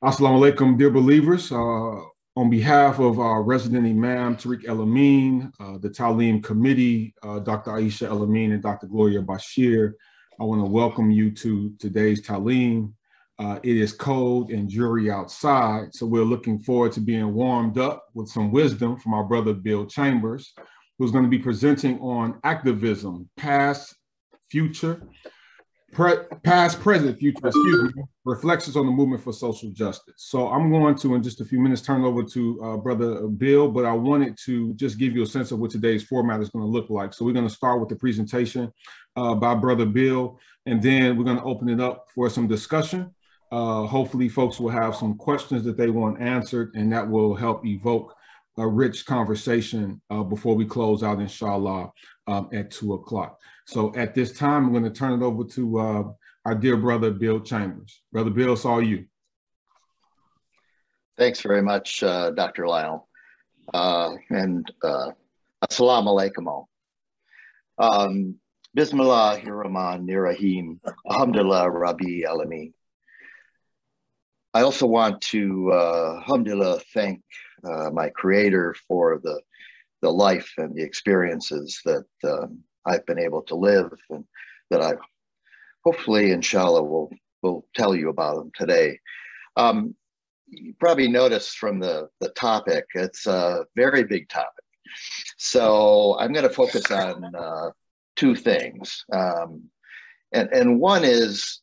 Assalamu alaikum, dear believers. On behalf of our resident Imam, Tariq El-Amin, the Taleem Committee, Dr. Aisha El-Amin and Dr. Gloria Bashir, I want to welcome you to today's Taleem. It is cold and dreary outside, so we're looking forward to being warmed up with some wisdom from our brother Bill Chambers, who's going to be presenting on activism, past, present, future, reflections on the movement for social justice. So I'm going to, in just a few minutes, turn over to Brother Bill, but I wanted to just give you a sense of what today's format is going to look like. So we're going to start with the presentation by Brother Bill, and then we're going to open it up for some discussion. Hopefully folks will have some questions that they want answered, and that will help evoke a rich conversation before we close out, inshallah, at 2 o'clock. So at this time, I'm going to turn it over to our dear brother, Bill Chambers. Brother Bill, it's all you. Thanks very much, Dr. Lyle. And assalamu alaikum. Bismillahirrahmanirrahim. Alhamdulillah Rabbi Alameen. I also want to, alhamdulillah, thank my creator for the life and the experiences that I've been able to live, and that I hopefully, inshallah, will tell you about them today. You probably noticed from the topic, it's a very big topic. So I'm going to focus on two things. And one is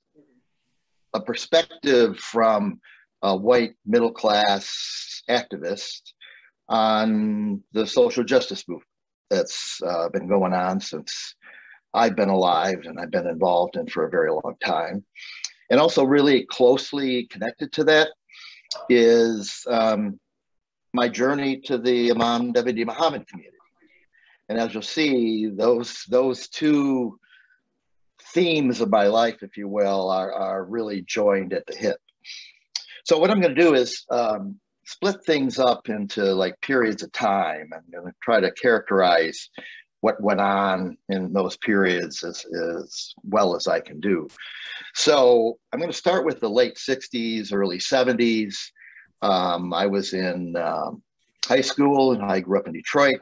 a perspective from a white middle-class activist on the social justice movement that's been going on since I've been alive and I've been involved in for a very long time. And also really closely connected to that is my journey to the Imam David Muhammad community. And as you'll see, those two themes of my life, if you will, are really joined at the hip. So what I'm going to do is split things up into like periods of time. I'm going to try to characterize what went on in those periods as well as I can do. So I'm going to start with the late 60s, early 70s. I was in high school, and I grew up in Detroit,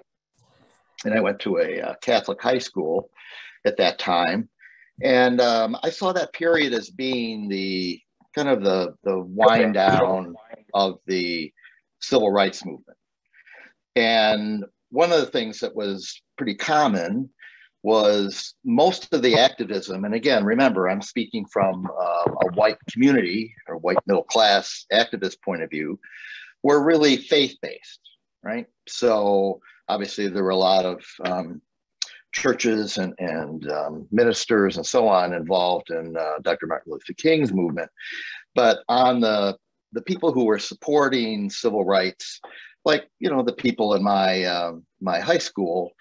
and I went to a Catholic high school at that time. And I saw that period as being the kind of the wind down of the civil rights movement. And one of the things that was pretty common was most of the activism, and again, remember, I'm speaking from a white community or white middle class activist point of view, were really faith-based, right? So obviously there were a lot of churches and ministers and so on involved in Dr. Martin Luther King's movement. But on the people who were supporting civil rights, like, you know, the people in my my high school,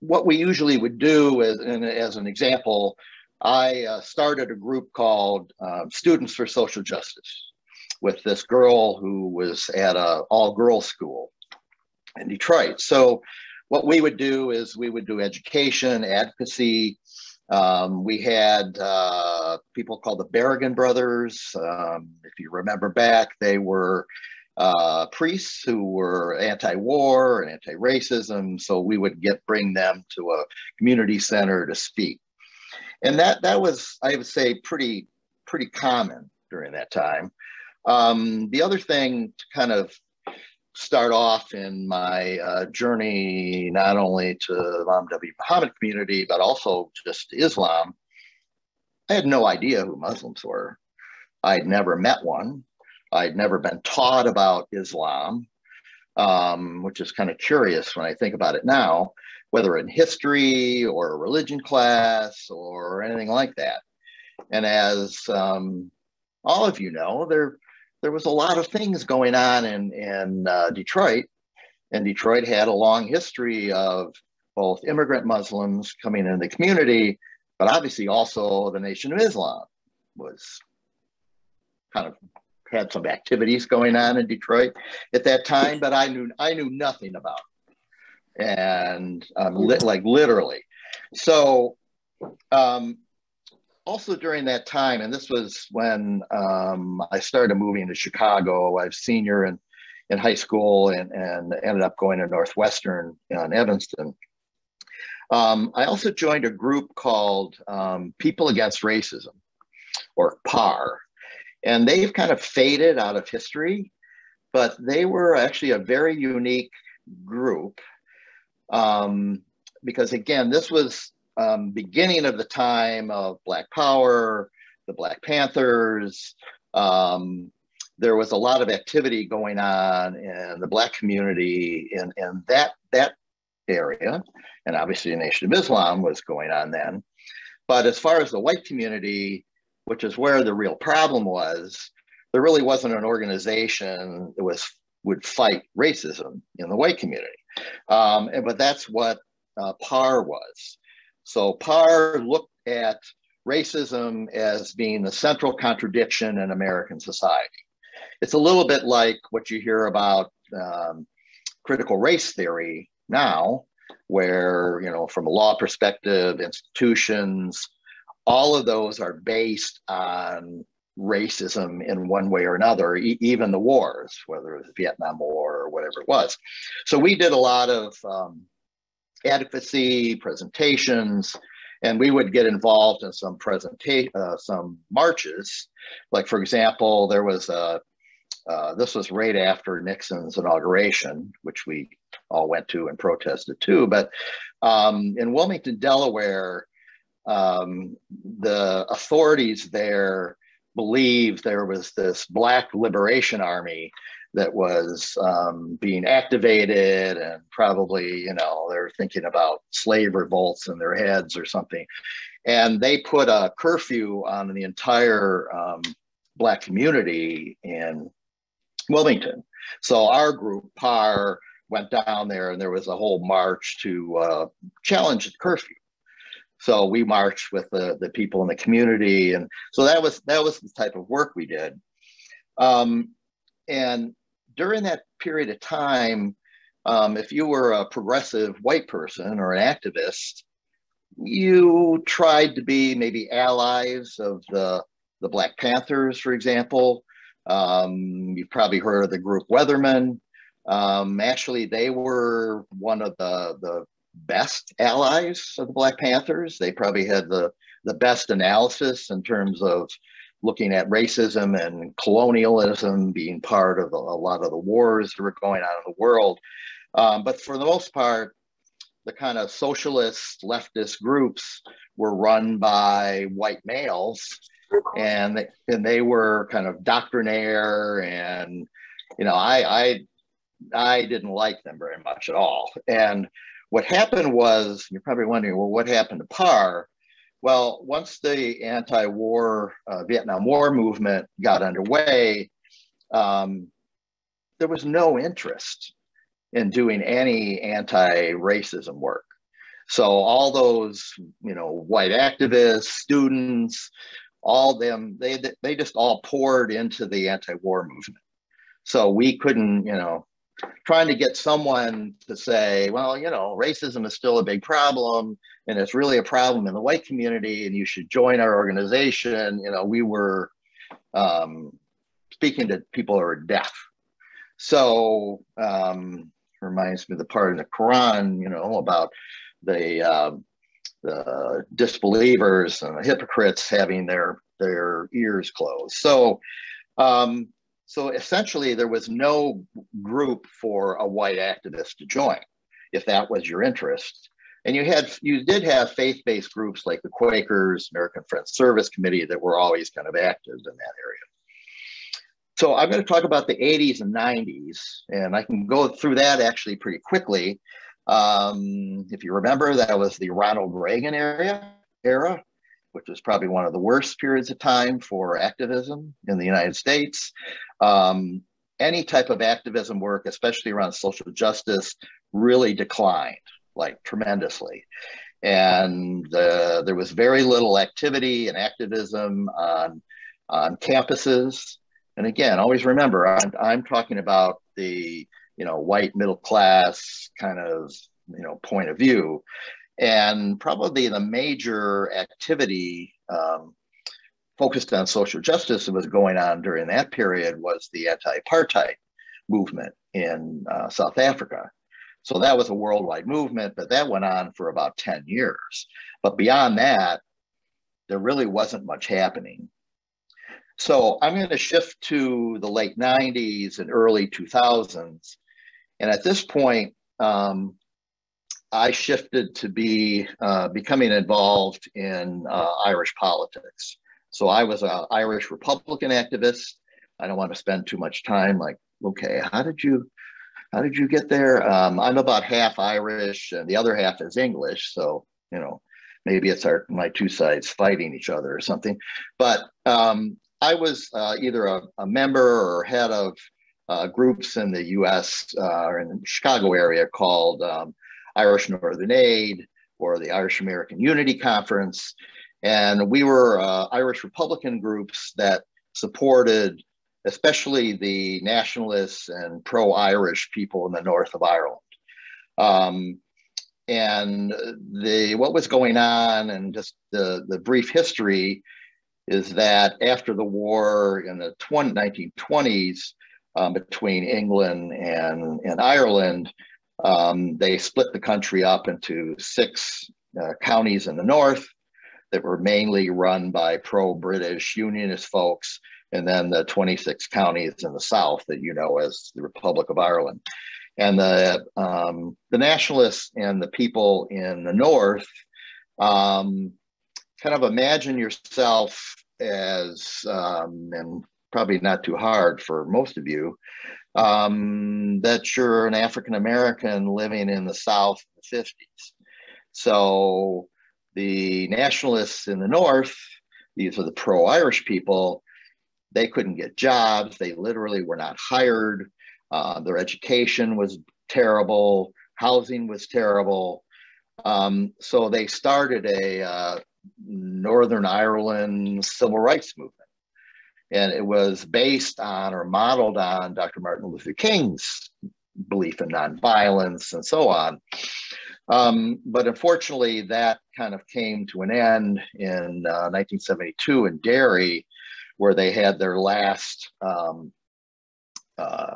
what we usually would do as an example, I started a group called Students for Social Justice with this girl who was at an all-girls school in Detroit. So what we would do is we would do education, advocacy. We had people called the Berrigan brothers. If you remember back, they were priests who were anti-war and anti-racism. So we would bring them to a community center to speak. And that was, I would say, pretty common during that time. The other thing to kind of start off in my journey, not only to the Imam David Muhammad community, but also just Islam, I had no idea who Muslims were. I'd never met one. I'd never been taught about Islam, which is kind of curious when I think about it now, whether in history or a religion class or anything like that. And as all of you know, there was a lot of things going on in Detroit, and Detroit had a long history of both immigrant Muslims coming into the community, but obviously also the Nation of Islam was kind of had some activities going on in Detroit at that time, but I knew nothing about it. And like literally. So also during that time, and this was when I started moving to Chicago. I was senior in high school and ended up going to Northwestern in Evanston. I also joined a group called People Against Racism, or PAR, and they've kind of faded out of history, but they were actually a very unique group because, again, this was beginning of the time of Black Power, the Black Panthers. There was a lot of activity going on in the Black community in that area, and obviously the Nation of Islam was going on then. But as far as the white community, which is where the real problem was, there really wasn't an organization that would fight racism in the white community. But that's what PAR was. So PAR looked at racism as being the central contradiction in American society. It's a little bit like what you hear about critical race theory now, where, you know, from a law perspective, institutions, all of those are based on racism in one way or another, even the wars, whether it was the Vietnam War or whatever it was. So we did a lot of advocacy, presentations, and we would get involved in some some marches. Like, for example, there was this was right after Nixon's inauguration, which we all went to and protested too. But in Wilmington, Delaware, the authorities there believed there was this Black Liberation Army that was being activated, and probably, you know, they're thinking about slave revolts in their heads or something. And they put a curfew on the entire Black community in Wilmington. So our group, PAR, went down there, and there was a whole march to challenge the curfew. So we marched with the people in the community, and so that was the type of work we did. And during that period of time, if you were a progressive white person or an activist, you tried to be maybe allies of the Black Panthers, for example. You've probably heard of the group Weathermen. Actually, they were one of the best allies of the Black Panthers. They probably had the best analysis in terms of looking at racism and colonialism being part of a lot of the wars that were going on in the world. But for the most part, the kind of socialist leftist groups were run by white males, and they were kind of doctrinaire, and, you know, I didn't like them very much at all. And what happened was, you're probably wondering, well, what happened to PAR? Well, once the anti-war Vietnam War movement got underway, there was no interest in doing any anti-racism work. So all those, you know, white activists, students, all them, they just all poured into the anti-war movement. So we couldn't, you know, trying to get someone to say, well, you know, racism is still a big problem, and it's really a problem in the white community, and you should join our organization. You know, we were speaking to people who are deaf. So reminds me of the part in the Quran, you know, about the disbelievers and the hypocrites having their ears closed. So so essentially, there was no group for a white activist to join, if that was your interest. And you did have faith-based groups like the Quakers, American Friends Service Committee, that were always kind of active in that area. So I'm going to talk about the 80s and 90s, and I can go through that actually pretty quickly. If you remember, that was the Ronald Reagan era, which was probably one of the worst periods of time for activism in the United States. Any type of activism work, especially around social justice, really declined, like, tremendously. And there was very little activity and activism on campuses. And again, always remember, I'm talking about the, you know, white middle class kind of, you know, point of view. And probably the major activity focused on social justice that was going on during that period was the anti-apartheid movement in South Africa. So that was a worldwide movement, but that went on for about 10 years. But beyond that, there really wasn't much happening. So I'm going to shift to the late 90s and early 2000s. And at this point, I shifted to becoming involved in Irish politics. So I was an Irish Republican activist. I don't want to spend too much time like, okay, how did you get there? I'm about half Irish and the other half is English. So, you know, maybe it's my two sides fighting each other or something. But I was either a member or head of groups in the US or in the Chicago area called Irish Northern Aid or the Irish American Unity Conference. And we were Irish Republican groups that supported especially the nationalists and pro-Irish people in the north of Ireland. And what was going on and just the brief history is that after the war in the 1920s between England and Ireland, they split the country up into 6 counties in the north that were mainly run by pro-British unionist folks, and then the 26 counties in the south that you know as the Republic of Ireland. And the nationalists and the people in the north kind of imagine yourself as, and probably not too hard for most of you, that you're an African American living in the South in the 50s. So the nationalists in the north, these are the pro-Irish people, they couldn't get jobs. They literally were not hired. Their education was terrible. Housing was terrible. So they started a Northern Ireland civil rights movement. And it was based on or modeled on Dr. Martin Luther King's belief in nonviolence and so on. But unfortunately, that kind of came to an end in 1972 in Derry, where they had their last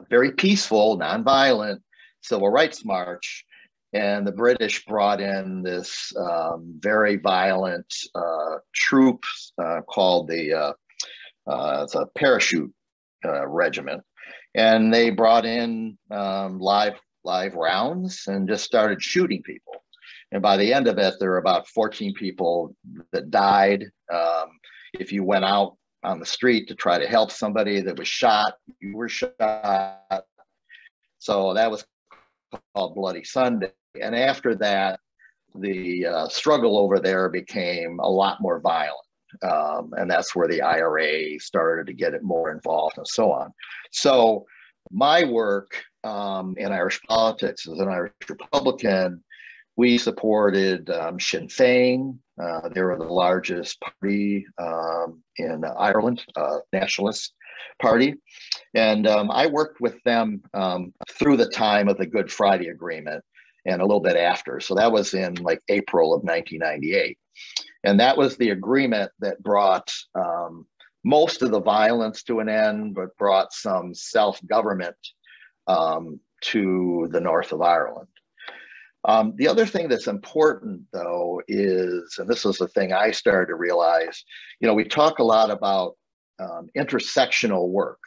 very peaceful, nonviolent civil rights march. And the British brought in this very violent troop called it's a parachute regiment. And they brought in live rounds and just started shooting people. And by the end of it, there were about 14 people that died. If you went out on the street to try to help somebody that was shot, you were shot. So that was called Bloody Sunday. And after that, the struggle over there became a lot more violent. And that's where the IRA started to get it more involved and so on. So my work in Irish politics as an Irish Republican, we supported Sinn Féin. They were the largest party in Ireland, nationalist party. And I worked with them through the time of the Good Friday Agreement and a little bit after. So that was in like April of 1998. And that was the agreement that brought most of the violence to an end, but brought some self-government to the north of Ireland. The other thing that's important, though, is, and this was the thing I started to realize, you know, we talk a lot about intersectional work.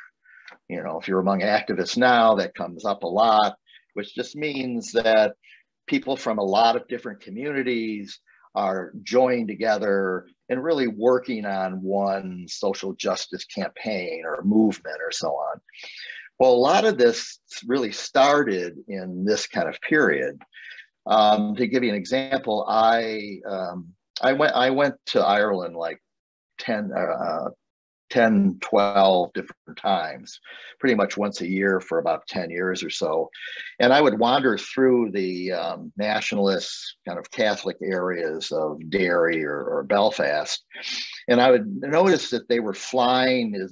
You know, if you're among activists now, that comes up a lot, which just means that people from a lot of different communities are joined together and really working on one social justice campaign or movement or so on. Well, a lot of this really started in this kind of period. To give you an example, I went to Ireland like 10, 12 different times, pretty much once a year for about 10 years or so. And I would wander through the nationalist kind of Catholic areas of Derry or Belfast. And I would notice that they were flying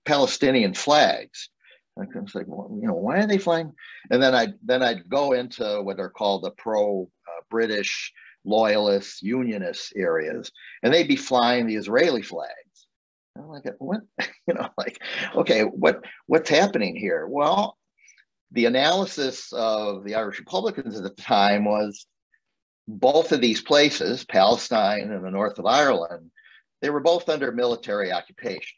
Palestinian flags. I was like, well, you know, why are they flying? And then I'd go into what are called the pro-British loyalists, unionists areas, and they'd be flying the Israeli flags. I'm like, what? Like, okay, what's happening here? Well, the analysis of the Irish Republicans at the time was both of these places, Palestine and the north of Ireland, they were both under military occupation.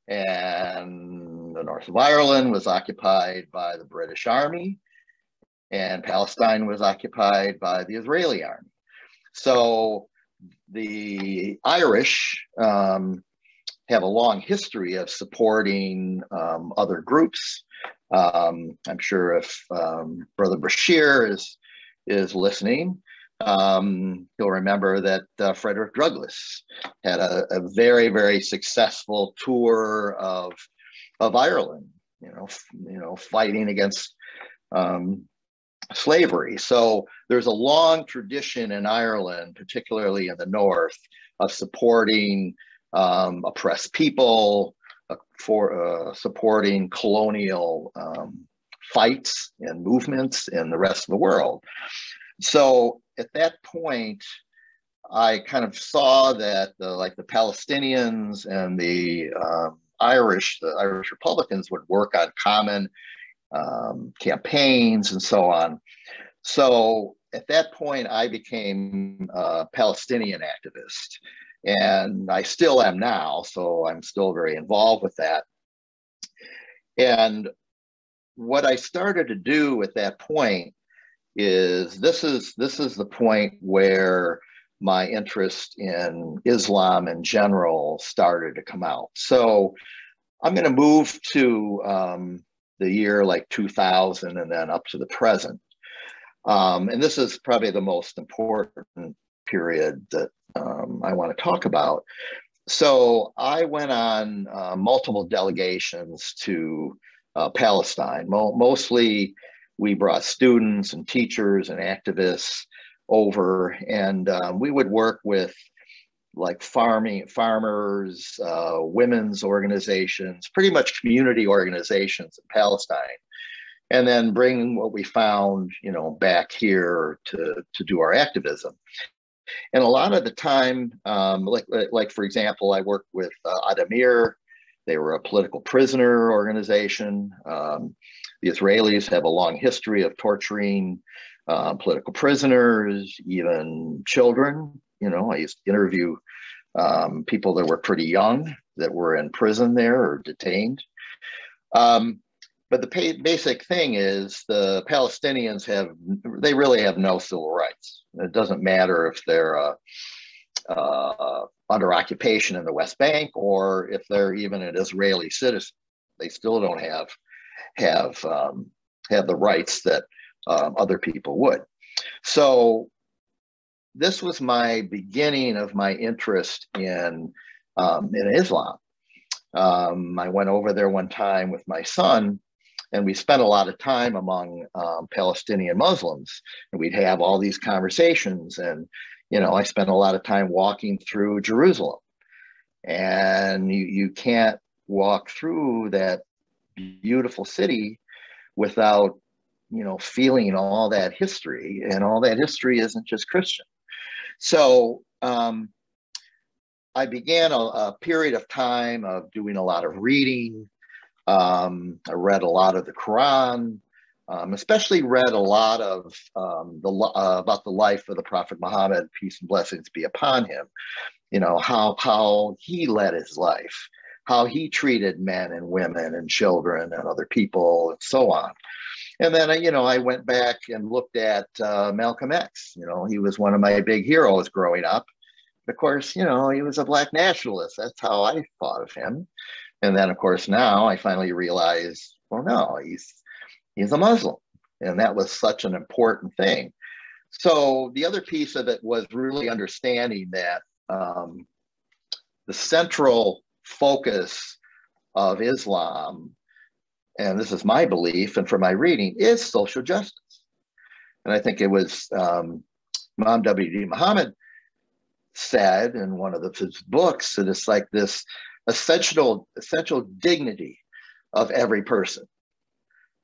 And the north of Ireland was occupied by the British Army, and Palestine was occupied by the Israeli army. So the Irish have a long history of supporting other groups. I'm sure if Brother Bashir is listening, he'll remember that Frederick Douglass had a very, very successful tour of Ireland, fighting against slavery. So there's a long tradition in Ireland, particularly in the north, of supporting oppressed people, for supporting colonial fights and movements in the rest of the world. So at that point, I kind of saw that the Palestinians and the Irish Republicans would work on common campaigns and so on. So at that point, I became a Palestinian activist, and I still am now. So I'm still very involved with that. And what I started to do at that point is this is the point where my interest in Islam in general started to come out. So I'm going to move to the year like 2000 and then up to the present. And this is probably the most important period that I want to talk about. So I went on multiple delegations to Palestine. Mostly we brought students and teachers and activists over, and we would work with like farmers, women's organizations, pretty much community organizations in Palestine, and then bring what we found, back here to do our activism. And a lot of the time, like for example, I worked with Adamir. They were a political prisoner organization. The Israelis have a long history of torturing political prisoners, even children. I used to interview people that were pretty young that were in prison there or detained. But the basic thing is the Palestinians they really have no civil rights. It doesn't matter if they're under occupation in the West Bank or if they're even an Israeli citizen. They still don't have the rights that other people would. So this was my beginning of my interest in Islam. I went over there one time with my son, and we spent a lot of time among Palestinian Muslims, and we'd have all these conversations. And I spent a lot of time walking through Jerusalem, and you can't walk through that beautiful city without feeling all that history, and all that history isn't just Christian. So I began a period of time of doing a lot of reading. I read a lot of the Quran, especially read a lot of about the life of the Prophet Muhammad, peace and blessings be upon him. How he led his life, how he treated men and women and children and other people and so on. And then, I went back and looked at Malcolm X. He was one of my big heroes growing up. Of course, he was a Black nationalist. That's how I thought of him. And then, of course, now I finally realized, well, no, he's a Muslim. And that was such an important thing. So the other piece of it was really understanding that the central focus of Islam, and this is my belief and from my reading, is social justice. And I think it was Imam W.D. Muhammad said in one of his books that it's like this essential dignity of every person,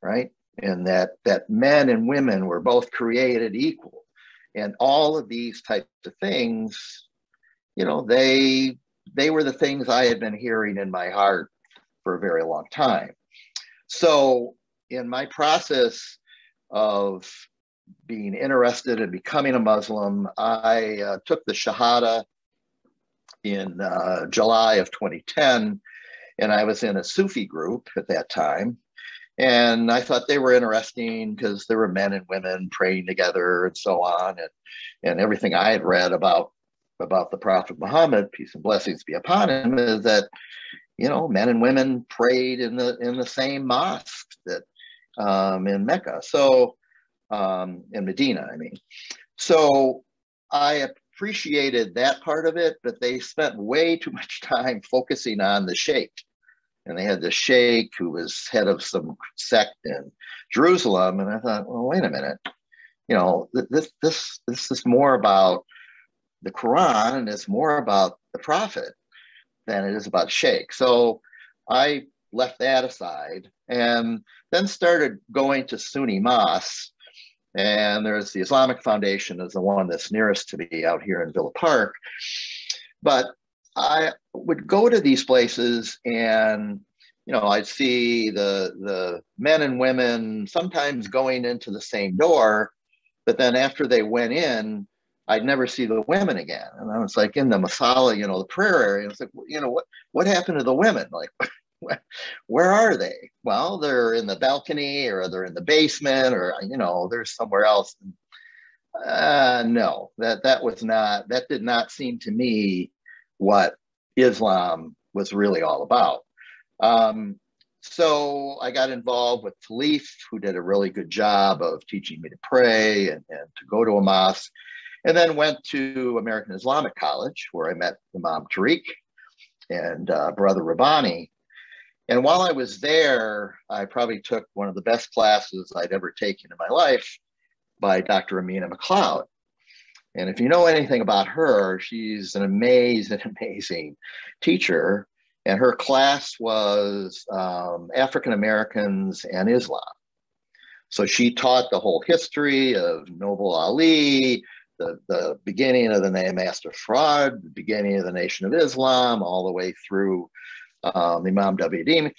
right? And that men and women were both created equal, And all of these types of things, you know, they were the things I had been hearing in my heart for a very long time. So in my process of being interested in becoming a Muslim, I took the Shahada in July of 2010, and I was in a Sufi group at that time. And I thought they were interesting because there were men and women praying together and so on. And everything I had read about the Prophet Muhammad, peace and blessings be upon him, is that, you know, men and women prayed in the same mosque that in Mecca. So in Medina, I mean. So I appreciated that part of it, but they spent way too much time focusing on the sheikh. And they had the sheikh who was head of some sect in Jerusalem. And I thought, well, wait a minute, you know, this is more about the Quran, and it's more about the Prophet than it is about sheikh. So I left that aside and then started going to Sunni mosques. And there's the Islamic Foundation is the one that's nearest to me out here in Villa Park. But I would go to these places and, you know, I'd see the men and women sometimes going into the same door, but then after they went in, I'd never see the women again. And I was like in the masala, you know, the prayer area. It's like, you know, what happened to the women? Like, where are they? Well, they're in the balcony or they're in the basement or, you know, they're somewhere else. No, that did not seem to me what Islam was really all about. So I got involved with Taleem, who did a really good job of teaching me to pray and to go to a mosque, and then went to American Islamic College, where I met Imam Tariq and Brother Rabbani. And while I was there, I probably took one of the best classes I'd ever taken in my life by Dr. Amina McLeod. And if you know anything about her, she's an amazing teacher. And her class was African Americans and Islam. So she taught the whole history of Noble Ali, the beginning of the Master Fraud, the beginning of the Nation of Islam, all the way through the Imam Davidin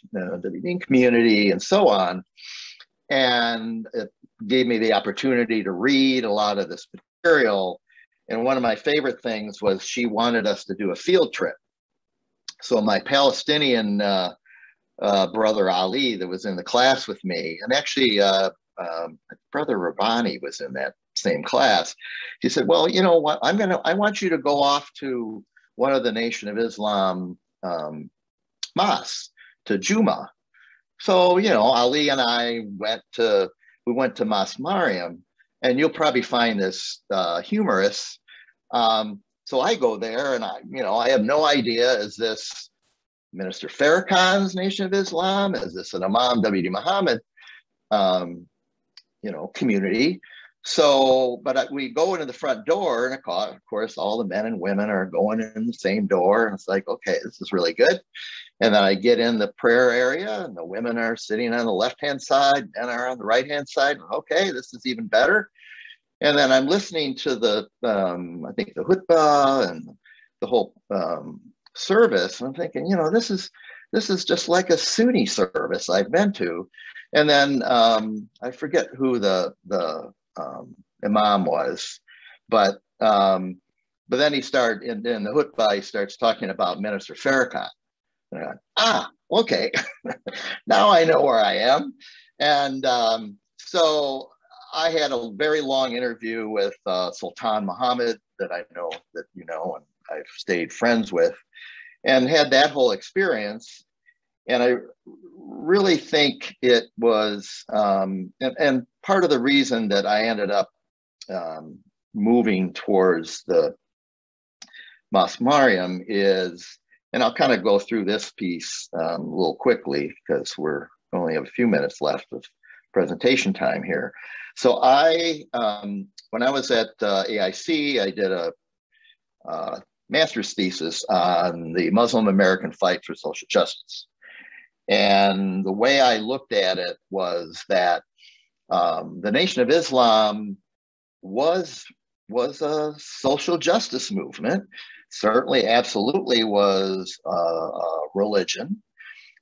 community and so on. And it gave me the opportunity to read a lot of this material. And one of my favorite things was she wanted us to do a field trip. So my Palestinian brother Ali that was in the class with me, and actually Brother Rabbani was in that same class. He said, well, you know what, I want you to go off to one of the Nation of Islam mosques, to Juma. So, you know, Ali and I went to Mas Mariam, and you'll probably find this humorous. So I go there and I have no idea, is this Minister Farrakhan's Nation of Islam? Is this an Imam W.D. Muhammad, community? So, but we go into the front door, and of course, all the men and women are going in the same door. And it's like, okay, this is really good. And then I get in the prayer area, and the women are sitting on the left-hand side, and are on the right-hand side. Okay, this is even better. And then I'm listening to the khutbah and the whole service. And I'm thinking, this is just like a Sunni service I've been to. And then I forget who the imam was, but then he started in the khutbah. He starts talking about Minister Farrakhan. And I went, okay, now I know where I am. And so I had a very long interview with Sultan Muhammad that I know that you know, and I've stayed friends with, and had that whole experience. And I really think it was, and part of the reason that I ended up moving towards the Mas Mariam is, and I'll kind of go through this piece a little quickly because we're only have a few minutes left of presentation time here. So when I was at AIC, I did a master's thesis on the Muslim American fight for social justice. And the way I looked at it was that the Nation of Islam was was a social justice movement. Certainly, absolutely was a religion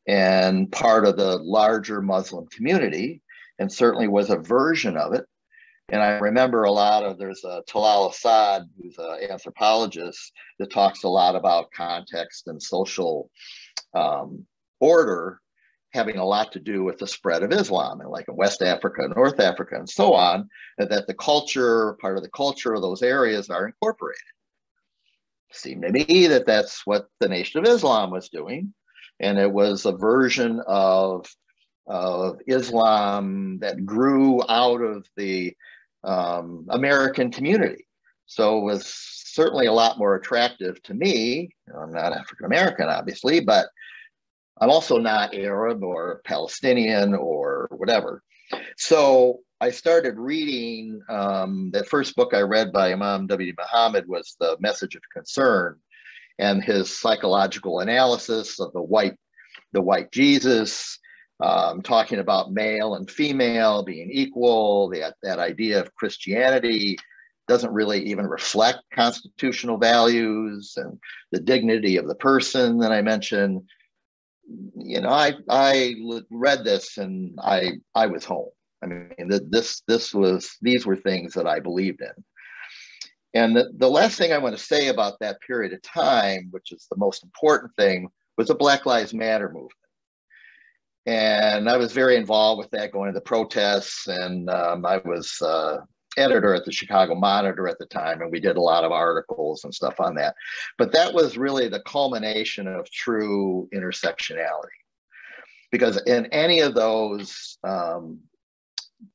and part of the larger Muslim community, and certainly was a version of it. And I remember there's a Talal Assad, who's an anthropologist, that talks a lot about context and social order having a lot to do with the spread of Islam, and like in West Africa, North Africa, and so on, and that the culture, part of the culture of those areas are incorporated. Seemed to me that that's what the Nation of Islam was doing. And it was a version of Islam that grew out of the American community. So it was certainly a lot more attractive to me. I'm not African-American, obviously, but I'm also not Arab or Palestinian or whatever. So I started reading, the first book I read by Imam W. Muhammad was The Message of Concern, and his psychological analysis of the white Jesus, talking about male and female being equal, that idea of Christianity doesn't really even reflect constitutional values, and the dignity of the person that I mentioned. You know, I read this and I was home. I mean, these were things that I believed in. And the last thing I want to say about that period of time, which is the most important thing, was the Black Lives Matter movement. And I was very involved with that, going to the protests, and I was editor at the Chicago Monitor at the time, and we did a lot of articles and stuff on that. But that was really the culmination of true intersectionality, because in any of those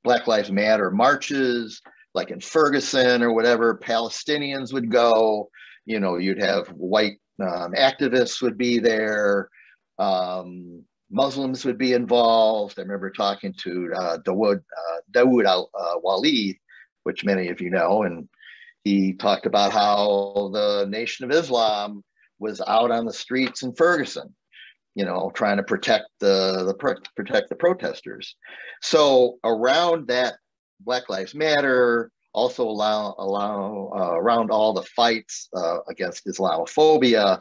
Black Lives Matter marches, like in Ferguson or whatever, Palestinians would go, you know, you'd have white activists would be there, Muslims would be involved. I remember talking to Dawood al-Walid, which many of you know, and he talked about how the Nation of Islam was out on the streets in Ferguson, you know, trying to protect the protesters. So around that Black Lives Matter, also around all the fights against Islamophobia,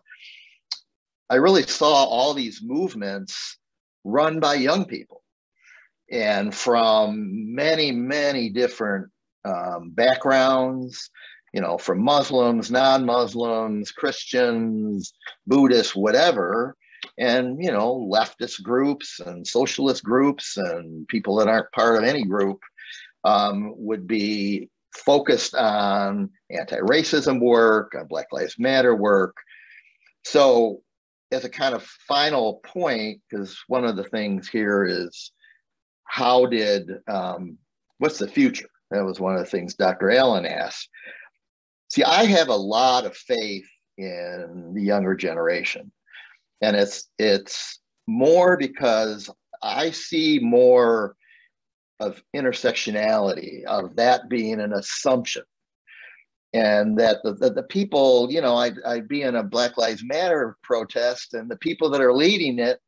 I really saw all these movements run by young people, and from many, many different backgrounds, you know, from Muslims, non-Muslims, Christians, Buddhists, whatever, and, you know, leftist groups and socialist groups and people that aren't part of any group would be focused on anti-racism work, on Black Lives Matter work. So as a kind of final point, because one of the things here is what's the future? That was one of the things Dr. Allen asked. See, I have a lot of faith in the younger generation. And it's more because I see more of intersectionality, of that being an assumption. And that the people, you know, I'd be in a Black Lives Matter protest, and the people that are leading it,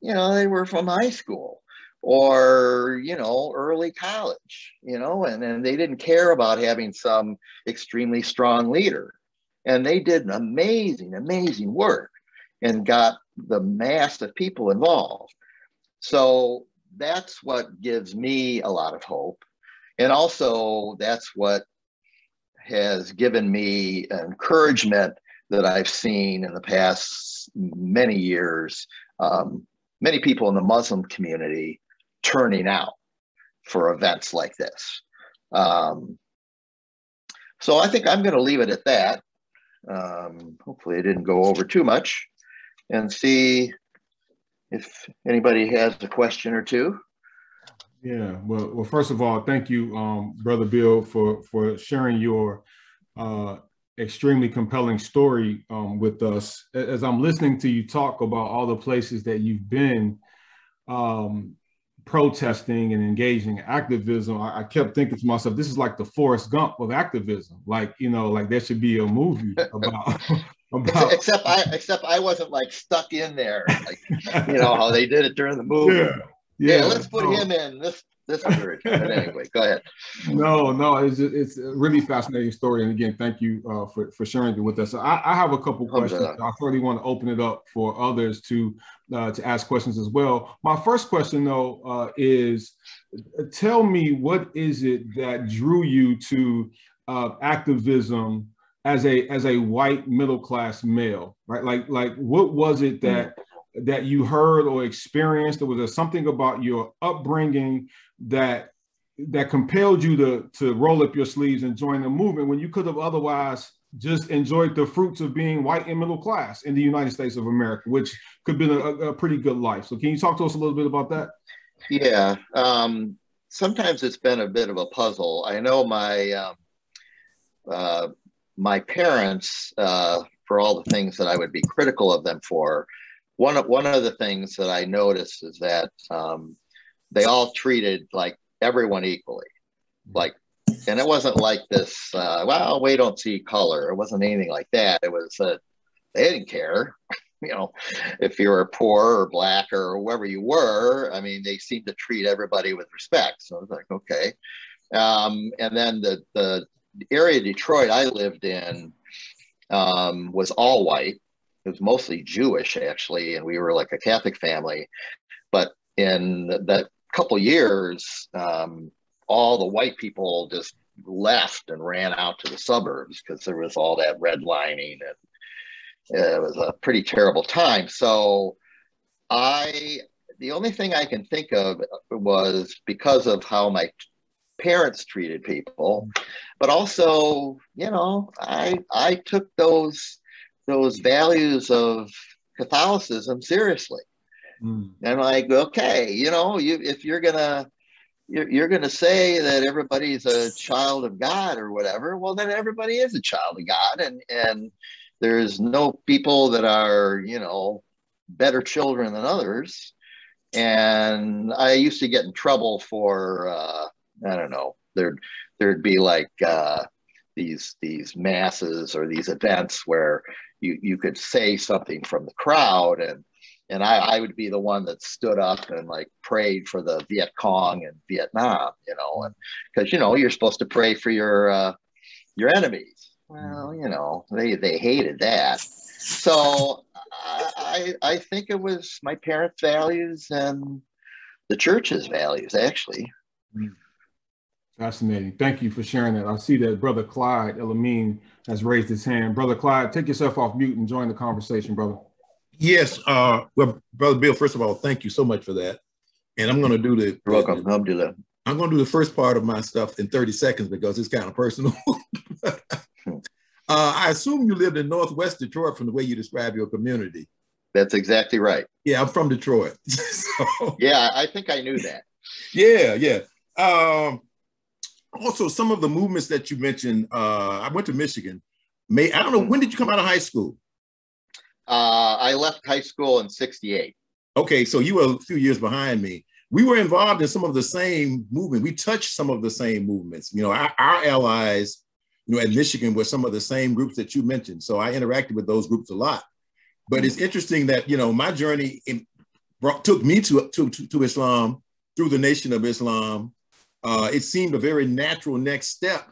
you know, they were from high school or, you know, early college, you know, and they didn't care about having some extremely strong leader. And they did an amazing, amazing work and got the mass of people involved. So that's what gives me a lot of hope. And also that's what has given me encouragement that I've seen in the past many years, many people in the Muslim community turning out for events like this. So I think I'm going to leave it at that. Hopefully I didn't go over too much, and see if anybody has a question or two. Yeah, well, first of all, thank you, Brother Bill, for sharing your extremely compelling story with us. As I'm listening to you talk about all the places that you've been protesting and engaging in activism, I kept thinking to myself, this is like the Forrest Gump of activism. Like, you know, like there should be a movie about. Except I wasn't like stuck in there, like, you know, how they did it during the movie. Yeah, let's put him in this. This is very true. But anyway, go ahead. No, it's a really fascinating story. And again, thank you for sharing it with us. So I have a couple questions. I really want to open it up for others to ask questions as well. My first question, though, is tell me, what is it that drew you to activism as a white middle class male, right? Like what was it that you heard or experienced? Or was there something about your upbringing that compelled you to roll up your sleeves and join the movement when you could have otherwise just enjoyed the fruits of being white and middle class in the United States of America, which could have been a pretty good life? So can you talk to us a little bit about that? Yeah. Sometimes it's been a bit of a puzzle. I know my parents, for all the things that I would be critical of them for, one of the things that I noticed is that they all treated like everyone equally. Like, and it wasn't like this, well, we don't see color. It wasn't anything like that. It was they didn't care, you know, if you were poor or black or whoever you were. I mean, they seemed to treat everybody with respect. So I was like, okay. And then the area of Detroit I lived in was all white. It was mostly Jewish, actually, and we were like a Catholic family. But in that couple years, all the white people just left and ran out to the suburbs because there was all that redlining, and it was a pretty terrible time. So the only thing I can think of was because of how my parents treated people, but also, you know, I took those values of Catholicism seriously. And like, okay, you know, if you're gonna say that everybody's a child of God or whatever, well, then everybody is a child of God, and there's no people that are, you know, better children than others. And I used to get in trouble for I don't know, there'd be like these masses or these events where you could say something from the crowd, and I would be the one that stood up and like prayed for the Viet Cong in Vietnam, you know, and because, you know, you're supposed to pray for your enemies. Well, you know, they hated that. So I think it was my parents' values and the church's values, actually. Fascinating. Thank you for sharing that. I see that Brother Clyde Elamine has raised his hand. Brother Clyde, take yourself off mute and join the conversation, brother. Yes. Well, Brother Bill, first of all, thank you so much for that. And I'm going to do the— You're welcome. Alhamdulillah. I'm going to do the first part of my stuff in 30 seconds because it's kind of personal. I assume you lived in Northwest Detroit from the way you describe your community. That's exactly right. Yeah, I'm from Detroit. So, yeah, I think I knew that. Yeah. Also, some of the movements that you mentioned, I went to Michigan. I don't know, when did you come out of high school? I left high school in '68. Okay, so you were a few years behind me. We were involved in some of the same movement. We touched some of the same movements. You know, our allies, you know, at Michigan were some of the same groups that you mentioned. So I interacted with those groups a lot. But it's interesting that, you know, my journey took me to Islam through the Nation of Islam. It seemed a very natural next step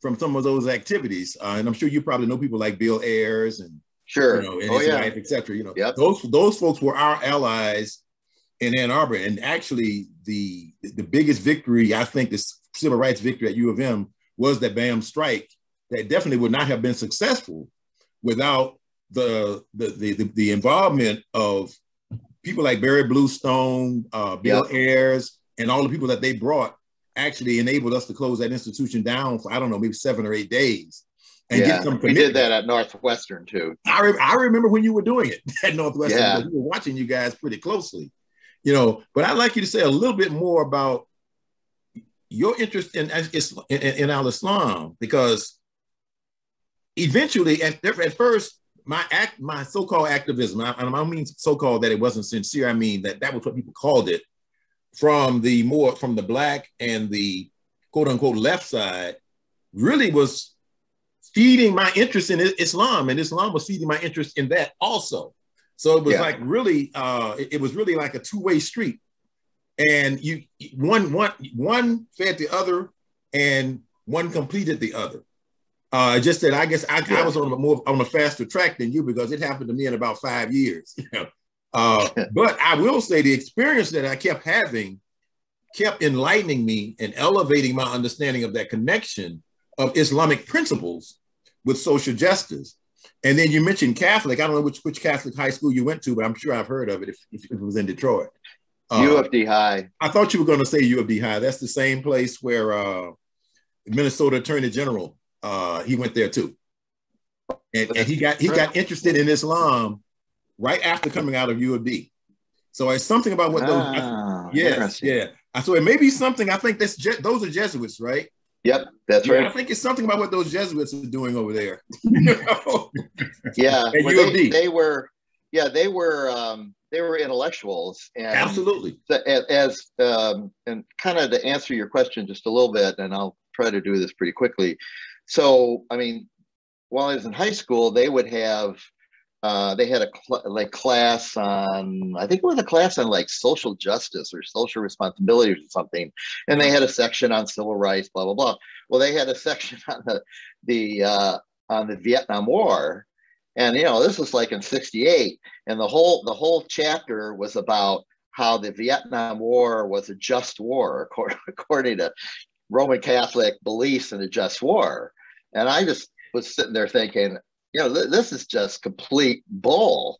from some of those activities. And I'm sure you probably know people like Bill Ayers and, sure, you know, and his wife, et cetera. You know, yep. Those folks were our allies in Ann Arbor. And actually the biggest victory, I think, the civil rights victory at U of M was that BAM strike that definitely would not have been successful without the involvement of people like Barry Bluestone, Bill Ayers, and all the people that they brought actually enabled us to close that institution down for, I don't know, maybe 7 or 8 days. And get some commitment. We did that at Northwestern too. I remember when you were doing it at Northwestern. Yeah. We were watching you guys pretty closely, you know. But I'd like you to say a little bit more about your interest in al-Islam, because eventually, at first, my so-called activism, I don't mean so-called that it wasn't sincere. I mean that was what people called it, from the Black and the quote-unquote left side, really was feeding my interest in Islam, and Islam was feeding my interest in that also. So it was like really, it was really like a two-way street. and one fed the other, and one completed the other. Just that I guess I was on a faster track than you, because it happened to me in about 5 years. But I will say the experience that I kept having kept enlightening me and elevating my understanding of that connection of Islamic principles with social justice. And then you mentioned Catholic. I don't know which Catholic high school you went to, but I'm sure I've heard of it if it was in Detroit. U of D High. I thought you were going to say U of D High. That's the same place where Minnesota Attorney General, he went there too. And he got interested in Islam right after coming out of U of D. So it's something about what those, yeah. So it may be something, I think those are Jesuits, right? Yep, that's right. I think it's something about what those Jesuits are doing over there. Yeah, well, they were intellectuals, and absolutely. And kind of to answer your question just a little bit, and I'll try to do this pretty quickly. So, I mean, while I was in high school, they would have they had a class on, I think it was a class on like social justice or social responsibility or something, and they had a section on civil rights, blah blah blah. Well, they had a section on the Vietnam War, and this was like in '68, and the whole chapter was about how the Vietnam War was a just war according to Roman Catholic beliefs in a just war. And I just was sitting there thinking, this is just complete bull.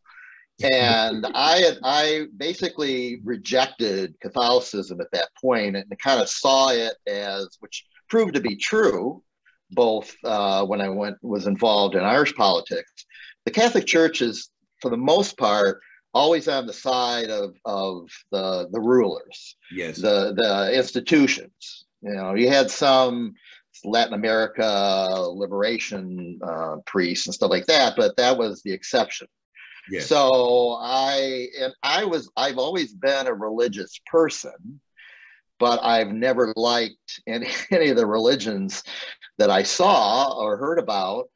And I basically rejected Catholicism at that point, and kind of saw it as, which proved to be true, both when I was involved in Irish politics. The Catholic Church is, for the most part, always on the side of the rulers, yes, the institutions. You had some Latin America liberation priests and stuff like that, but that was the exception. Yes. So I've always been a religious person, but I've never liked any of the religions that I saw or heard about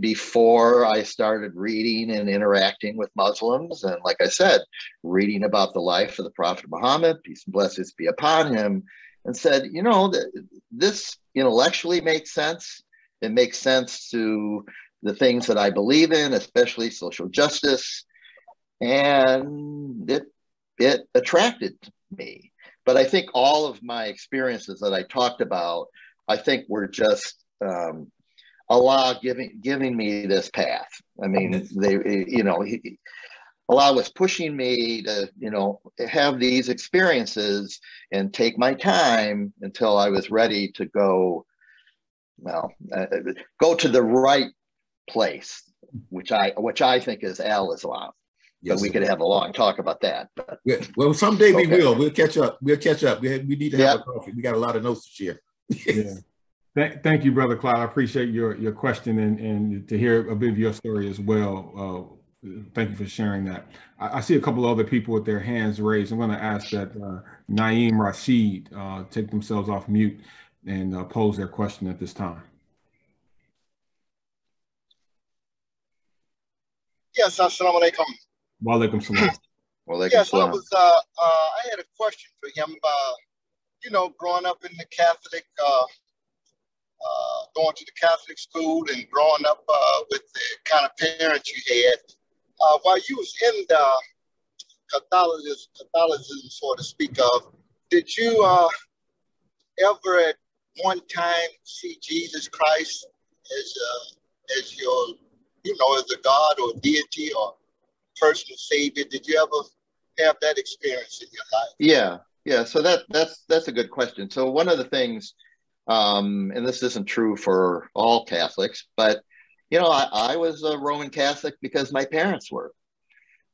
before I started reading and interacting with Muslims. And like I said, reading about the life of the Prophet Muhammad, peace and blessings be upon him, and said, this intellectually makes sense. It makes sense to the things that I believe in, especially social justice. And it attracted me. But I think all of my experiences that I talked about, I think were just Allah giving me this path. I mean, Allah was pushing me to, have these experiences and take my time until I was ready to go to the right place, which I think is Al-Islam. Yes, but we could have a long talk about that. But, well, someday we will. We'll catch up. We need to have a coffee. We got a lot of notes to share. Yeah. Thank you, Brother Clyde. I appreciate your question and to hear a bit of your story as well. Thank you for sharing that. I see a couple other people with their hands raised. I'm going to ask that Naeem Rashid take themselves off mute and pose their question at this time. Yes, assalamu alaikum. Wa alaikum salam. Yes, I had a question for him. Growing up in the Catholic, going to the Catholic school and growing up with the kind of parents you had, while you was in the Catholicism, so to speak of, did you ever at one time see Jesus Christ as your, as a God or deity or personal savior? Did you ever have that experience in your life? Yeah. So that's a good question. So one of the things, and this isn't true for all Catholics, but I was a Roman Catholic because my parents were.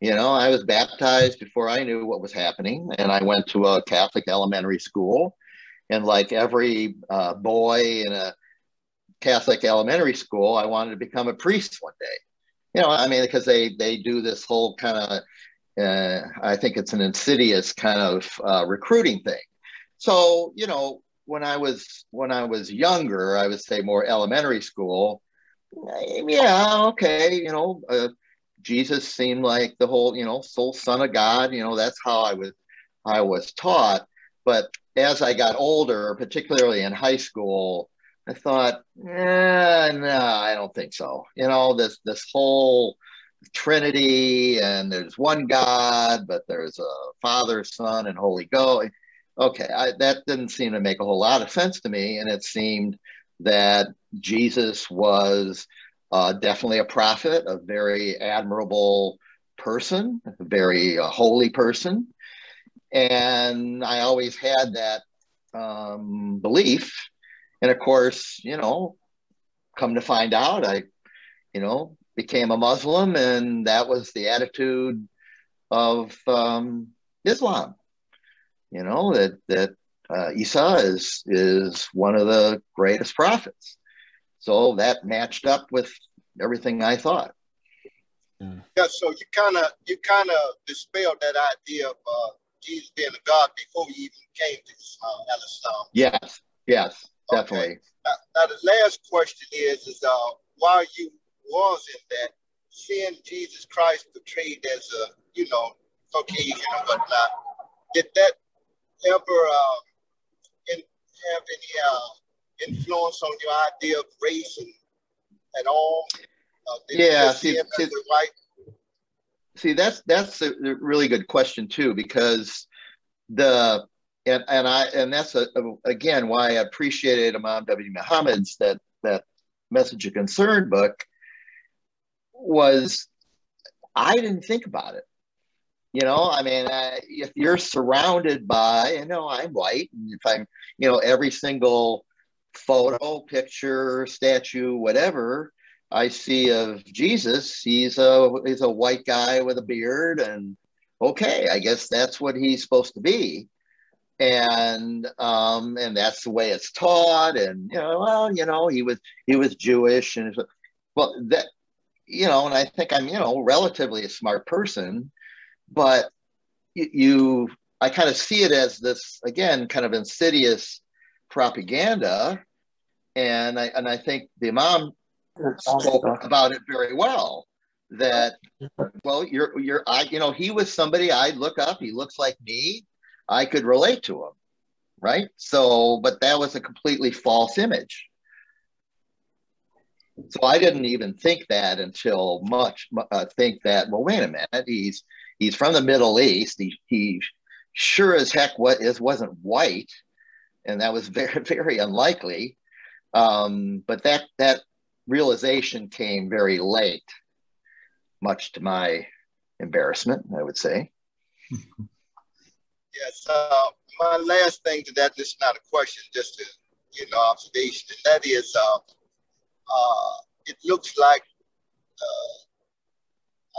I was baptized before I knew what was happening, and I went to a Catholic elementary school. And like every boy in a Catholic elementary school, I wanted to become a priest one day. Because they do this whole kind of, I think it's an insidious kind of recruiting thing. So, when I was younger, I would say more elementary school. Jesus seemed like the whole, sole son of God. That's how I I was taught. But as I got older, particularly in high school, I thought, no, I don't think so. You know, this whole Trinity, and there's one God, but there's a Father, Son, and Holy Ghost. Okay, that didn't seem to make a whole lot of sense to me, and it seemed that Jesus was definitely a prophet, a very admirable person, a very holy person, and I always had that belief. And of course, you know, come to find out, I, you know, became a Muslim, and that was the attitude of Islam. You know, that Isa is one of the greatest prophets. So that matched up with everything I thought. Yeah, so you kind of dispelled that idea of Jesus being a God before you even came to Islam. Yes, definitely. Okay. Now the last question is while you was in that, seeing Jesus Christ portrayed as a, you know, Caucasian and whatnot, did that ever have any influence on your idea of race at all? Yeah, see him as a white? See, that's a really good question too, because that's again why I appreciated Imam W. Muhammad's that Message of Concern book. Was I didn't think about it. You know, I mean, if you're surrounded by, you know, I'm white, and if I'm, you know, every single photo, picture, statue, whatever I see of Jesus, he's a white guy with a beard, and okay, I guess that's what he's supposed to be, and that's the way it's taught, and you know, well, you know, he was Jewish, and well, that, you know, and I think I'm, you know, relatively a smart person, but I kind of see it as this, again, kind of insidious propaganda, and I think the Imam spoke about it very well. That, well, you know, he was somebody I'd look up. He looks like me. I could relate to him, right? So, but that was a completely false image. So I didn't even think that until think that, well, wait a minute, he's from the Middle East. He sure as heck wasn't white, and that was very, very unlikely. But that realization came very late, much to my embarrassment, I would say. Yes. My last thing to that, this is not a question, just a, you know, observation, and that is, it looks like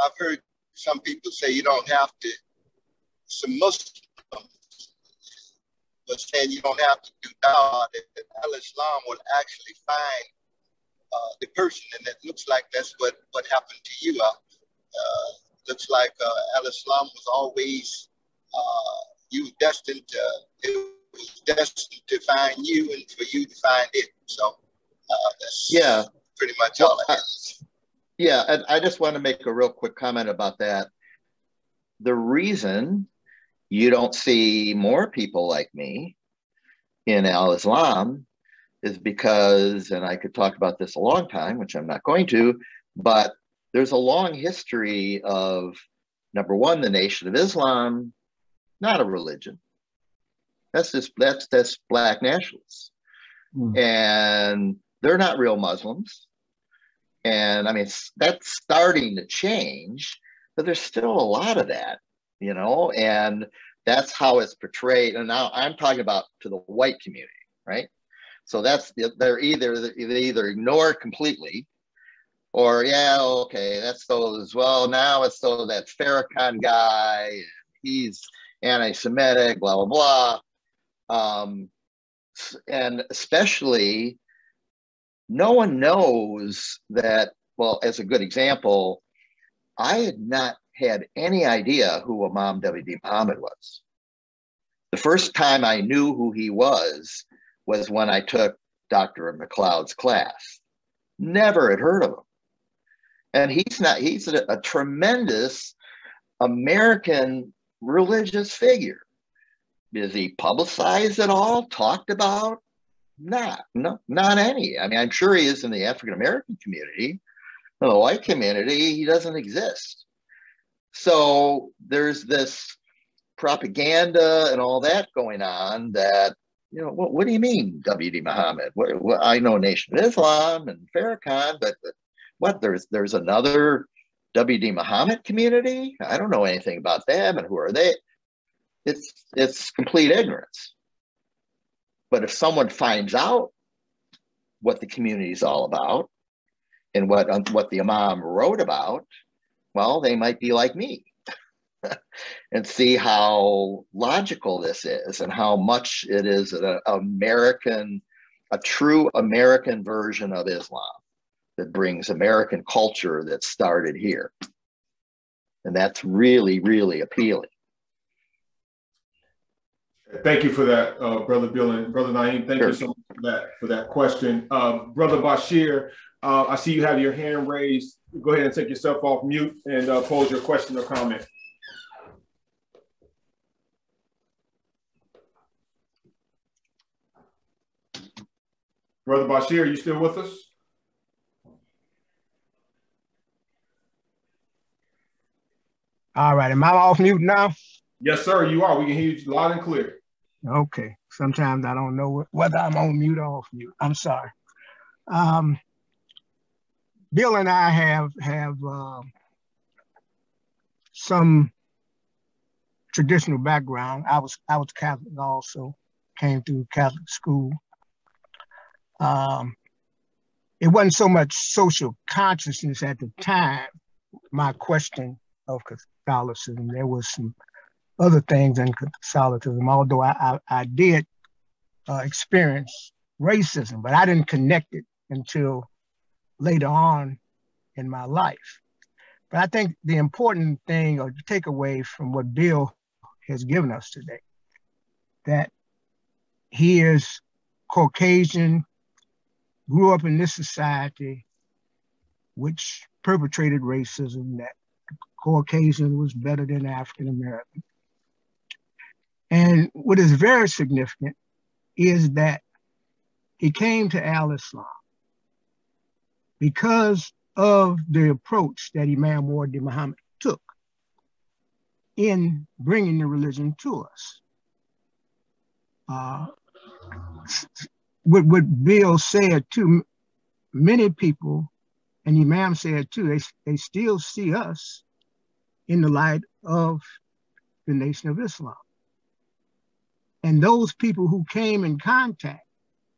I've heard some people say you don't have to, some Muslims, but saying you don't have to do dawah, that Al-Islam will actually find the person, and it looks like that's what happened to you. Looks like Al-Islam was always, you were destined it was destined to find you and for you to find it. So that's pretty much all I have. Yeah, and I just want to make a real quick comment about that. The reason you don't see more people like me in Al-Islam is because, and I could talk about this a long time, which I'm not going to, but there's a long history of, number one, the Nation of Islam, not a religion. That's Black nationalists. And they're not real Muslims. And I mean, that's starting to change, but there's still a lot of that, you know, and that's how it's portrayed. And now I'm talking about to the white community, right? So they either ignore it completely, or yeah, okay, that's those, well, now it's so that Farrakhan guy, he's anti-Semitic, blah, blah, blah. And especially, no one knows that, well, as a good example, I had not had any idea who Imam W.D. Muhammad was. The first time I knew who he was when I took Dr. McLeod's class. Never had heard of him. And he's a tremendous American religious figure. Is he publicized at all? Talked about? Not any. I mean, I'm sure he is in the African American community. In the white community, he doesn't exist. So there's this propaganda and all that going on that, you know, what do you mean, W.D. Muhammad? What, I know Nation of Islam and Farrakhan, but what, there's another W.D. Muhammad community? I don't know anything about them, and who are they? It's complete ignorance. But if someone finds out what the community is all about and what the Imam wrote about, well, they might be like me and see how logical this is and how much it is a true American version of Islam that brings American culture that started here. And that's really, really appealing. Thank you for that, Brother Bill and Brother Naeem. Thank you so much for that question. Brother Bashir, I see you have your hand raised. Go ahead and take yourself off mute and pose your question or comment. Brother Bashir, are you still with us? All right, am I off mute now? Yes, sir, you are. We can hear you loud and clear. Okay, sometimes I don't know whether I'm on mute or off mute. I'm sorry. Bill and I have some traditional background. I was Catholic also, came through Catholic school. It wasn't so much social consciousness at the time, my question of Catholicism. There was some other things in Catholicism, although I did experience racism, but I didn't connect it until later on in my life. But I think the important thing or takeaway from what Bill has given us today, that he is Caucasian, grew up in this society which perpetrated racism, that Caucasian was better than African American. And what is very significant is that he came to Al-Islam because of the approach that Imam Wardi Muhammad took in bringing the religion to us. What Bill said too, many people, and Imam said too, they still see us in the light of the Nation of Islam. And those people who came in contact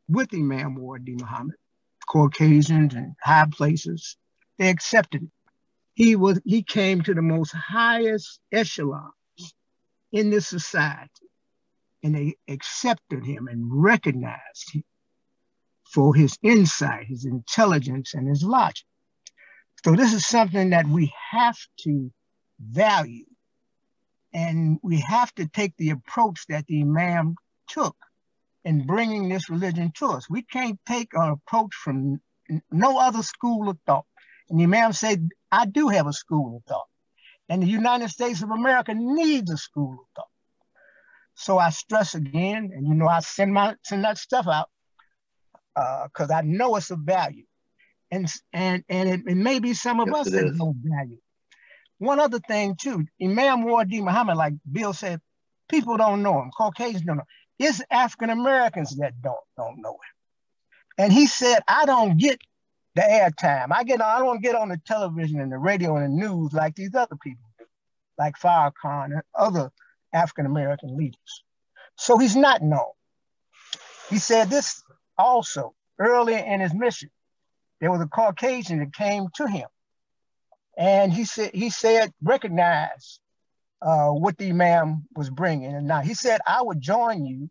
with Imam Wardi Muhammad, Caucasians and high places, they accepted it. He came to the most highest echelons in this society, and they accepted him and recognized him for his insight, his intelligence, and his logic. So this is something that we have to value, and we have to take the approach that the Imam took in bringing this religion to us. We can't take an approach from no other school of thought. And the Imam said, I do have a school of thought, and the United States of America needs a school of thought. So I stress again, and you know, I send that stuff out because I know it's of value. And it may be some of us that don't value. One other thing too, Imam Wardi Muhammad, like Bill said, people don't know him, Caucasians don't know. It's African Americans that don't know him. And he said, I don't get the airtime. I don't get on the television and the radio and the news like these other people do, like Farrakhan and other African American leaders. So he's not known. He said this also early in his mission. There was a Caucasian that came to him, and he said, recognize what the Imam was bringing. And now he said, I would join you.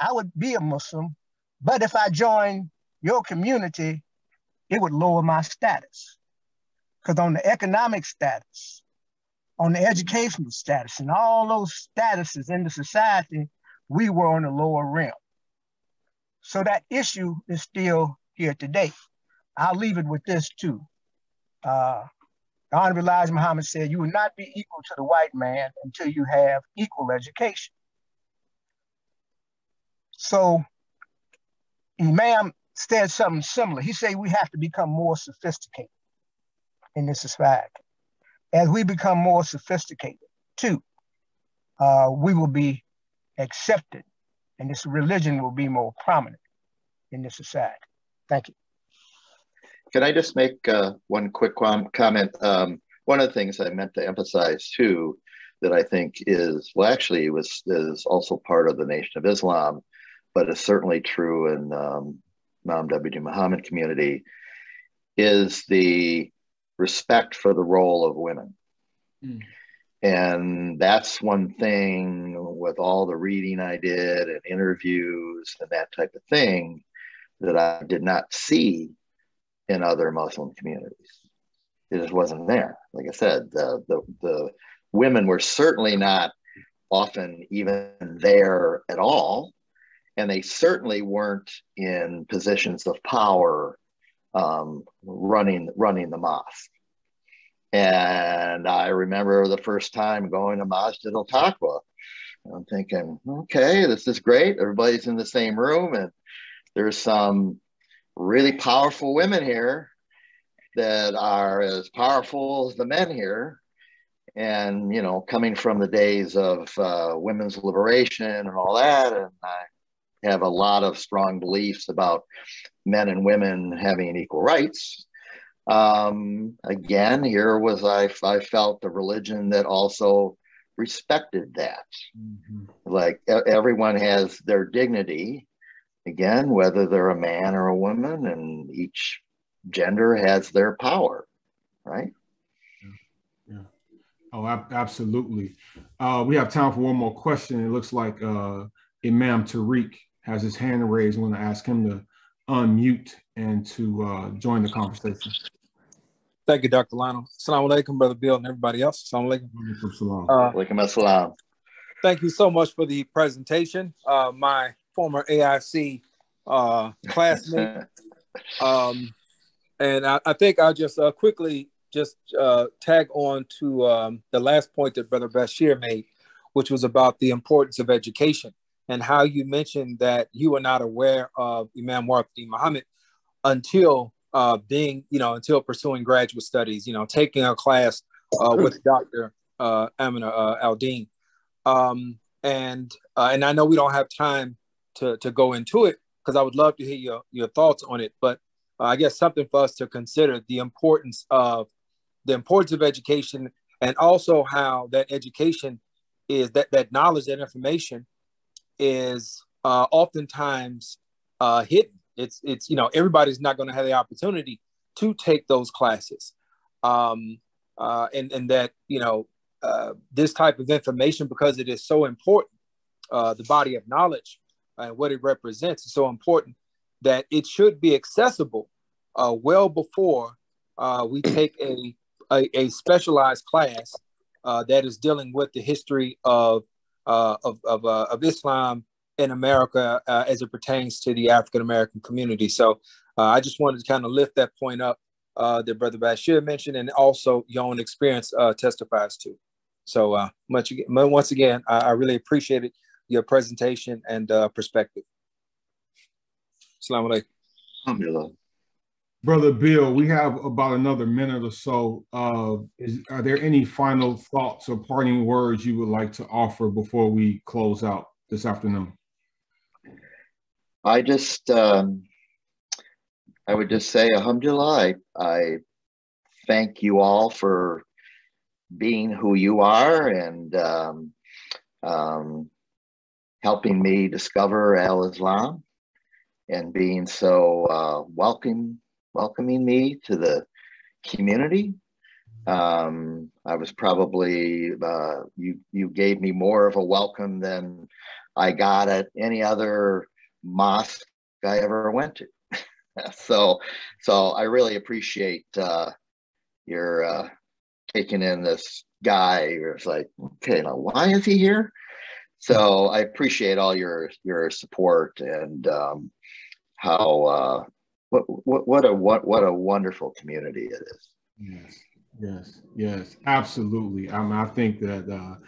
I would be a Muslim, but if I join your community, it would lower my status. Because on the economic status, on the educational status, and all those statuses in the society, we were on the lower rim. So that issue is still here today. I'll leave it with this too. The Honorable Elijah Muhammad said, you will not be equal to the white man until you have equal education. So Imam said something similar. He said we have to become more sophisticated in this society. As we become more sophisticated, too, we will be accepted, and this religion will be more prominent in this society. Thank you. Can I just make one quick comment? One of the things I meant to emphasize too, that I think is, well, actually is also part of the Nation of Islam, but is certainly true in Imam W.D. Muhammad community, is the respect for the role of women. Mm. And that's one thing with all the reading I did and interviews and that type of thing that I did not see in other Muslim communities. It just wasn't there. Like I said, the women were certainly not often even there at all. And they certainly weren't in positions of power running the mosque. And I remember the first time going to Masjid al-Taqwa. I'm thinking, okay, this is great. Everybody's in the same room, and there's some really powerful women here that are as powerful as the men here. And, you know, coming from the days of women's liberation and all that, and I have a lot of strong beliefs about men and women having equal rights. Again, here was I felt a religion that also respected that. Mm-hmm. Like everyone has their dignity, again, whether they're a man or a woman, and each gender has their power, right? Yeah. Oh, absolutely. We have time for one more question. It looks like Imam Tariq has his hand raised. I want to ask him to unmute and to join the conversation. Thank you, Dr. Lionel. Assalamu alaikum, Brother Bill, and everybody else. Assalamu alaikum. Alaikum assalam. Thank you so much for the presentation. My former AIC classmate. And I think I'll just quickly tag on to the last point that Brother Bashir made, which was about the importance of education and how you mentioned that you were not aware of Imam Warqi Muhammad until until pursuing graduate studies, taking a class with Dr. Amina Al-Din. And I know we don't have time to go into it because I would love to hear your thoughts on it, but I guess something for us to consider the importance of education, and also how that education is that knowledge, that information is oftentimes hidden. It's everybody's not going to have the opportunity to take those classes, and that this type of information, because it is so important, the body of knowledge and what it represents is so important that it should be accessible well before we take a specialized class that is dealing with the history of Islam in America as it pertains to the African American community. So I just wanted to kind of lift that point up that Brother Bashir mentioned, and also your own experience testifies to. So once again, I really appreciated your presentation and perspective. Assalamu alaikum. Alhamdulillah. Brother Bill, we have about another minute or so. Are there any final thoughts or parting words you would like to offer before we close out this afternoon? I would just say, alhamdulillah, I thank you all for being who you are and helping me discover Al-Islam and being so welcoming me to the community. I was probably, you gave me more of a welcome than I got at any other mosque I ever went to. So I really appreciate your taking in this guy. It's like, okay, now why is he here? So I appreciate all your support and how what a wonderful community it is. Yes, absolutely. I think that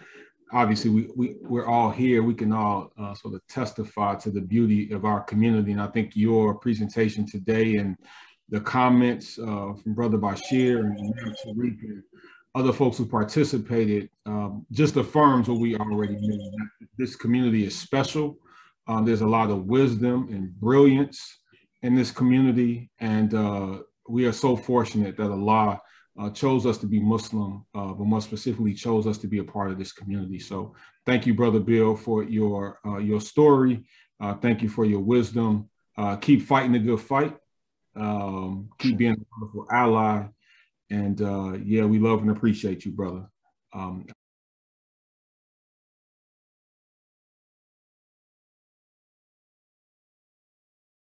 obviously we're all here. We can all sort of testify to the beauty of our community. And I think your presentation today and the comments from Brother Bashir and Tariq and other folks who participated just affirms what we already knew. This community is special. There's a lot of wisdom and brilliance in this community. And we are so fortunate that Allah chose us to be Muslim, but more specifically chose us to be a part of this community. So thank you, Brother Bill, for your story. Thank you for your wisdom. Keep fighting the good fight. Keep being a wonderful ally. And yeah, we love and appreciate you, brother.